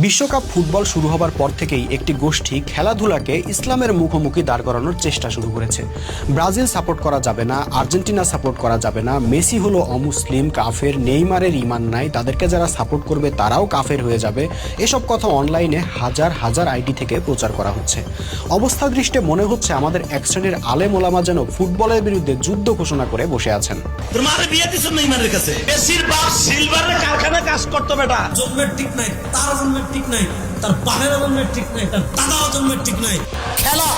বিশ্বকাপ ফুটবল শুরু হবার পর থেকেই একটি গোষ্ঠী খেলাধুলাকে ইসলামের মুখোমুখি দাঁড় করানোর চেষ্টা শুরু করেছে। ব্রাজিল সাপোর্ট করা যাবে না, আর্জেন্টিনা সাপোর্ট করা যাবে না, মেসি হলো অমুসলিম, কাফের, নেইমারের ঈমান নাই, তাদেরকে যারা সাপোর্ট করবে তারাও কাফের হয়ে যাবে, এসব কথা অনলাইনে হাজার হাজার আইডি থেকে প্রচার করা হচ্ছে। অবস্থা দৃষ্টে মনে হচ্ছে আমাদের এক শ্রেণীর আলেম ওলামা যেন ফুটবলের বিরুদ্ধে যুদ্ধ ঘোষণা করে বসে আছেন। কারখানা কাজ করতো বেটা, জন্মের ঠিক নাই, তার জন্মের ঠিক নাই, তার বাপের জন্মের ঠিক নাই, তার দাদাও জন্মের ঠিক নাই। খেলা,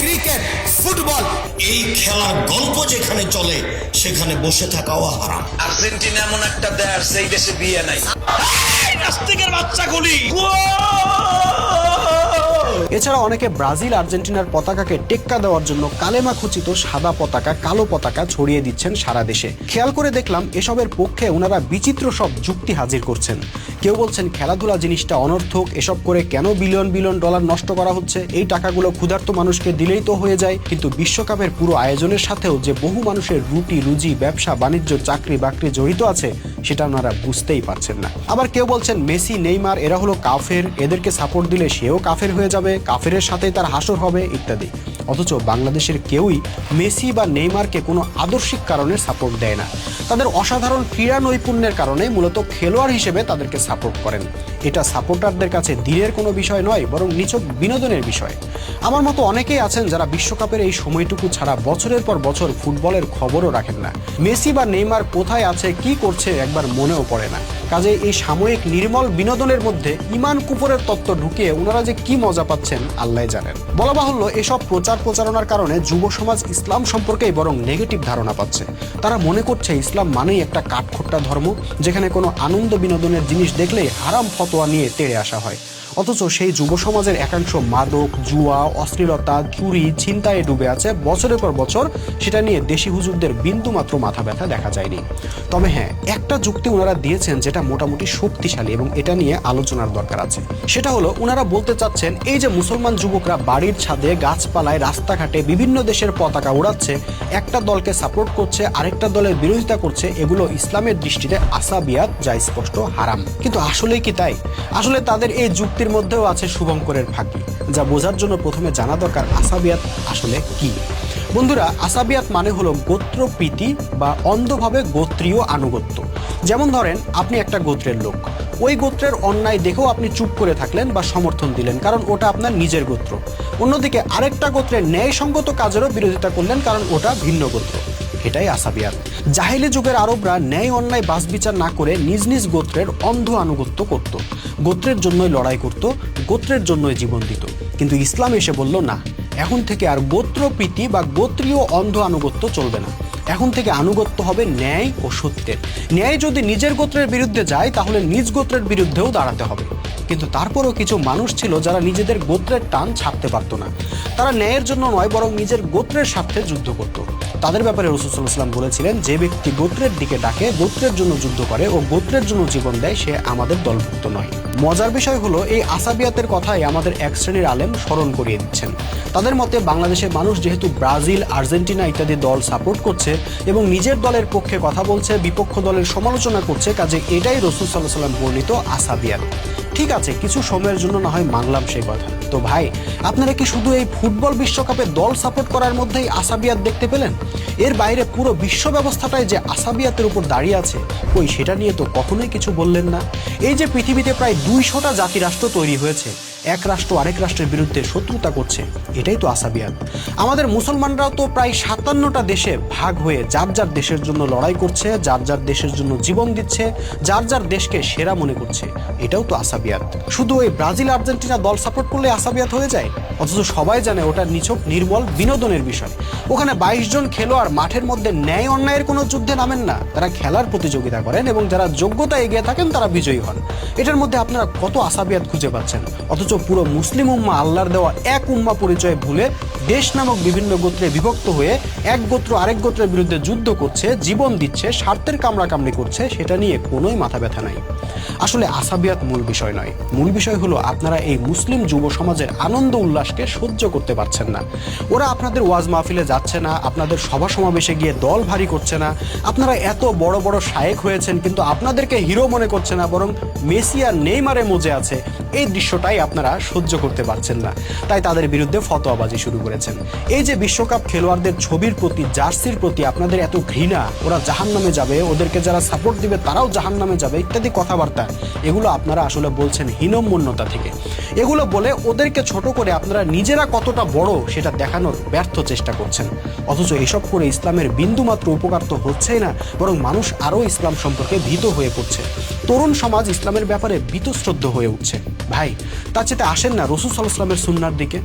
ক্রিকেট, ফুটবল, এই খেলার গল্প যেখানে চলে সেখানে বসে থাকাও হারাম। আর্জেন্টিনা এমন একটা দেশ, সেই দেশে বিয়ে নাই। নাস্তিকের বাচ্চাগুলি। এছাড়া অনেকে ব্রাজিল আর্জেন্টিনার পতাকাকে টেক্কা দেওয়ার জন্য কালেমা খচিত সাদা পতাকা, কালো পতাকা ছড়িয়ে দিচ্ছেন সারা দেশে। খেয়াল করে দেখলাম এসবের পক্ষে ওনারা বিচিত্র সব যুক্তি হাজির করছেন। কেউ বলছেন খেলাধুলা জিনিসটা অনর্থক, এসব করে কেন বিলিয়ন বিলিয়ন ডলার নষ্ট করা হচ্ছে, এই টাকাগুলো ক্ষুধার্ত মানুষকে দিলেই তো হয়ে যায়। কিন্তু বিশ্বকাপের পুরো আয়োজনের সাথেও যে বহু মানুষের রুটি রুজি, ব্যবসা বাণিজ্য, চাকরি বাকরি জড়িত আছে সেটা ওনারা বুঝতেই পারছেন না। আবার কেউ বলছেন মেসি, নেইমার এরা হলো কাফের, এদেরকে সাপোর্ট দিলে সেও কাফের হয়ে যাবে, কাফেরের সাথেই তার হাসর হবে ইত্যাদি। অথচ বাংলাদেশের কেউই মেসি বা নেইমারকে কোনো আদর্শিক কারণে সাপোর্ট দেয় না। তাদের অসাধারণ ক্রীড়া নৈপুণ্যের কারণে মূলত খেলোয়াড় হিসেবে তাদেরকে সাপোর্ট করেন। এটা সাপোর্টারদের কাছে দিনের কোনো বিষয় নয়, বরং নিছক বিনোদনের বিষয়। আমার মতো অনেকেই আছেন যারা বিশ্বকাপের এই সময়টুকু ছাড়া বছরের পর বছর ফুটবলের খবরও রাখেন না। মেসি বা নেইমার কোথায় আছে, কি করছে একবার মনেও পড়ে না। কাজে এই সাময়িক নির্মল বিনোদনের মধ্যে ইমান কুফরের তত্ত্ব ঢুকিয়ে ওনারা যে কি মজা পাচ্ছেন আল্লাহ জানেন। বলা বাহুল্য, এসব প্রচার প্রচারণার কারণে যুব সমাজ ইসলাম সম্পর্কেই বরং নেগেটিভ ধারণা পাচ্ছে। তারা মনে করছে ইসলাম মানেই একটা কাঠখোট্টা ধর্ম, যেখানে কোনো আনন্দ বিনোদনের জিনিস দেখলেই হারাম ফতোয়া নিয়ে তেড়ে আসা হয়। অথচ সেই যুব সমাজের একাংশ মাদক, জুয়া, অশ্লীলতা, চুরি, ছিনতাইয়ে ডুবে আছে বছরের পর বছর। সেটা নিয়ে দেশি হুজুরদের বিন্দু মাত্র মাথা ব্যথা দেখা যায়নি। তবে হ্যাঁ, একটা যুক্তি ওনারা দিয়েছেন যেটা মোটামুটি শক্তিশালী এবং এটা নিয়ে আলোচনার দরকার আছে। সেটা হলো, ওনারা বলতে চাচ্ছেন এই যে মুসলমান যুবকরা বাড়ির ছাদে, গাছপালায়, রাস্তাঘাটে বিভিন্ন দেশের পতাকা উড়াচ্ছে, একটা দলকে সাপোর্ট করছে, আরেকটা দলের বিরোধিতা করছে, এগুলো ইসলামের দৃষ্টিতে আসাবিয়াত, যা স্পষ্ট হারাম। কিন্তু আসলেই কি তাই? আসলে তাদের এই যুক্তির মধ্যেও আছে শুভঙ্করের ফাঁকি, যা বোঝার জন্য প্রথমে জানা দরকার আসাবিয়াত আসলে কি। বন্ধুরা, আসাবিয়াত মানে হলো গোত্রপ্রীতি বা অন্ধভাবে গোত্রীয় আনুগত্য। যেমন ধরেন, আপনি একটা গোত্রের লোক, ওই গোত্রের অন্যায় দেখেও আপনি চুপ করে থাকলেন বা সমর্থন দিলেন, কারণ ওটা আপনার নিজের গোত্র। অন্যদিকে আরেকটা গোত্রের ন্যায়সঙ্গত কাজেরও বিরোধিতা করলেন, কারণ ওটা ভিন্ন গোত্র। এটাই আসাবিয়াত। জাহিলি যুগের আরবরা ন্যায় অন্যায় বাস বিচার না করে নিজ নিজ গোত্রের অন্ধ আনুগত্য করত, গোত্রের জন্যই লড়াই করত, গোত্রের জন্যই জীবন দিত। কিন্তু ইসলাম এসে বলল না, এখন থেকে আর গোত্রপ্রীতি বা গোত্রীয় অন্ধ আনুগত্য চলবে না। এখন থেকে আনুগত্য হবে ন্যায় ও সত্যের। ন্যায় যদি নিজের গোত্রের বিরুদ্ধে যায় তাহলে নিজ গোত্রের বিরুদ্ধেও দাঁড়াতে হবে। কিন্তু তারপরও কিছু মানুষ ছিল যারা নিজেদের গোত্রের টান ছাড়তে পারত না। তারা ন্যায়ের জন্য নয়, বরং নিজের গোত্রের স্বার্থে যুদ্ধ করত। তাদের ব্যাপারে রাসূল সাল্লাল্লাহু আলাইহি ওয়াসাল্লাম বলেছিলেন, যে ব্যক্তি গোত্রের দিকে ডাকে, গোত্রের জন্য যুদ্ধ করে ও গোত্রের জন্য জীবন দেয়, সে আমাদের দলভুক্ত নয়। মজার বিষয় হলো, এই আসাবিয়াতের কথাই আমাদের এক শ্রেণীর আলেম স্মরণ করিয়ে দিচ্ছেন। তাদের মতে বাংলাদেশের মানুষ যেহেতু ব্রাজিল, আর্জেন্টিনা ইত্যাদি দল সাপোর্ট করছে এবং নিজের দলের পক্ষে কথা বলছে, বিপক্ষ দলের সমালোচনা করছে, কাজে এটাই রাসূল সাল্লাল্লাহু আলাইহি ওয়াসাল্লাম বর্ণিত আসাবিয়াত। ঠিক আছে, কিছু সময়ের জন্য না হয় মানলাম সেই কথা। তো ভাই, আপনারা কি শুধু এই ফুটবল বিশ্বকাপে দল সাপোর্ট করার মধ্যেই আসাবিয়াত দেখতে পেলেন? এর বাইরে পুরো বিশ্ব ব্যবস্থাটাই যে আসাবিয়াতের উপর দাঁড়িয়ে আছে, কই সেটা নিয়ে তো কখনোই কিছু বললেন না। এই যে পৃথিবীতে প্রায় 200টা জাতিরাষ্ট্র তৈরি হয়েছে, এক রাষ্ট্র আরেক রাষ্ট্রের বিরুদ্ধে শত্রুতা করছে, এটাই তো আসাবিয়াত। আমাদের মুসলমানরাও তো প্রায় 57টা দেশে ভাগ হয়ে যার যার দেশের জন্য লড়াই করছে, যার যার দেশের জন্য জীবন দিচ্ছে, যার যার দেশকে সেরা মনে করছে, এটাও তো আসাবিয়াত। শুধু ওই ব্রাজিল আর্জেন্টিনা দল সাপোর্ট করলে আসাবিয়াত হয়ে যায়? অথচ সবাই জানে ওটা নিছক নির্মল বিনোদনের বিষয়। ওখানে 22 জন খেলোয়াড় মাঠের মধ্যে ন্যায় অন্যায়ের কোনো যুদ্ধে নামেন না, তারা খেলার প্রতিযোগিতা করেন এবং যারা যোগ্যতা এগিয়ে থাকেন তারা বিজয়ী হন। এটার মধ্যে আপনারা কত আসাবিয়াত খুঁজে পাচ্ছেন? অথচ পুরো মুসলিম উম্মাহ আল্লাহর দেওয়া এক উম্মাহ পরিচয় ভুলে দেশ নামক বিভিন্ন গোত্রে বিভক্ত হয়ে এক গোত্র আরেক গোত্রের বিরুদ্ধে যুদ্ধ করছে, জীবন দিচ্ছে, স্বার্থের কামড়াকামড়ি করছে, সেটা নিয়ে কোনোই মাথা ব্যথা নাই। আসলে আসাবিয়াত মূল বিষয় বিষয় নয়। মূল বিষয় হলো আপনারা এই মুসলিম যুব সমাজের আনন্দ উল্লাসকে সহ্য করতে পারছেন না। ওরা আপনাদের ওয়াজ মাহফিলে যাচ্ছে না, আপনাদের সভা সমাবেশে গিয়ে দল ভারী করছে না, আপনারা এত বড় বড় শায়েক হয়েছেন কিন্তু আপনাদেরকে হিরো মনে করছে না, বরং মেসি আর নেইমারে মজে আছে। এই দৃশ্যটাই আপনারা সহ্য করতে পারছেন না, তাই তাদের বিরুদ্ধে ফতোয়াবাজি শুরু করেছেন। এই যে বিশ্বকাপ খেলোয়াড়দের ছবির প্রতি, জার্সির প্রতি আপনাদের এত ঘৃণা, ওরা জাহান্নামে যাবে, ওদেরকে যারা সাপোর্ট দিবে তারাও জাহান্নামে যাবে ইত্যাদি কথাবার্তা, এগুলো আপনারা আসলে বলছেন হীনম্মন্যতা থেকে। এগুলো বলে ওদেরকে ছোট করে আপনারা নিজেরা কতটা বড় সেটা দেখানোর ব্যর্থ চেষ্টা করছেন। অথচ এসব করে ইসলামের বিন্দুমাত্র উপকার তো হচ্ছেই না, বরং মানুষ আরও ইসলাম সম্পর্কে ভীত হয়ে পড়ছে। তরুণ সমাজ ইসলামের ব্যাপারে বীতশ্রদ্ধ হয়ে উঠছে। ভাই, তার চেয়ে আসেন না রাসূল সাল্লাল্লাহু আলাইহি ওয়াসাল্লামের সুন্নাহর দিকে।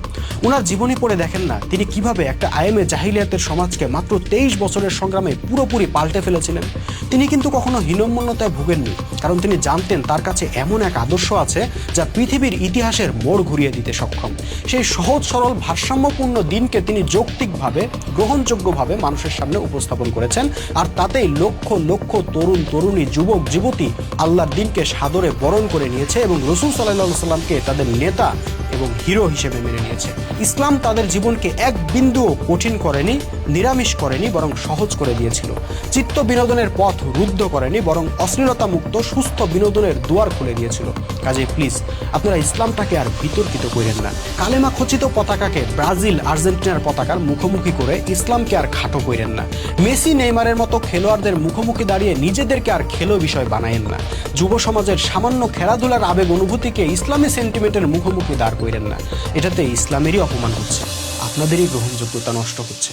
ওনার জীবনী পড়ে দেখেন না তিনি কিভাবে একটা আয়েমে জাহিলিয়াতের সমাজকে মাত্র 23 বছরের সংগ্রামে পুরোপুরি পাল্টে ফেলেছিলেন। তিনি কিন্তু কখনো হীনম্মন্যতায় ভুগেননি, কারণ তিনি জানতেন তার কাছে এমন এক আদর্শ আছে যা পৃথিবীর ইতিহাসের মোড় ঘুরিয়ে দিতে সক্ষম। সেই সহজ সরল ভারসাম্যপূর্ণ দিনকে তিনি যৌক্তিকভাবে, গ্রহণযোগ্যভাবে মানুষের সামনে উপস্থাপন করেছেন, আর তাতেই লক্ষ লক্ষ তরুণ তরুণী, যুবক যুবতী আল্লাহর দিনকে সাদরে বরণ করে নিয়েছে এবং রাসূল সাল্লাল্লাহু আলাইহি ওয়াসাল্লামকে তাদের নেতা এবং হিরো হিসেবে মেনে নিয়েছে। ইসলাম তাদের জীবনকে এক বিন্দুও কঠিন করেনি, নিরামিষ করেনি, বরং সহজ করে দিয়েছিল। চিত্ত বিনোদনের পথ রুদ্ধ করেনি, বরং অশ্লীলতা মুক্ত সুস্থ বিনোদনের দুয়ার খুলে দিয়েছিল। কাজেই প্লিজ আপনারা ইসলামটাকে আর বিতর্কিত করেন না। কালেমা খচিত পতাকাকে ব্রাজিল, আর্জেন্টিনার পতাকার মুখোমুখি করে ইসলামকে আর খাটো করেন না। মেসি, নেইমারের মতো খেলোয়াড়দের মুখোমুখি দাঁড়িয়ে নিজেদেরকে আর খেলো বিষয় বানায়েন না। যুব সমাজের সামান্য খেলাধুলার আবেগ অনুভূতিকে ইসলামী সেন্টিমেন্টের মুখোমুখি দাঁড় করেন না। এটাতে ইসলামেরই অপমান হচ্ছে, আপনাদেরই গ্রহণযোগ্যতা নষ্ট হচ্ছে।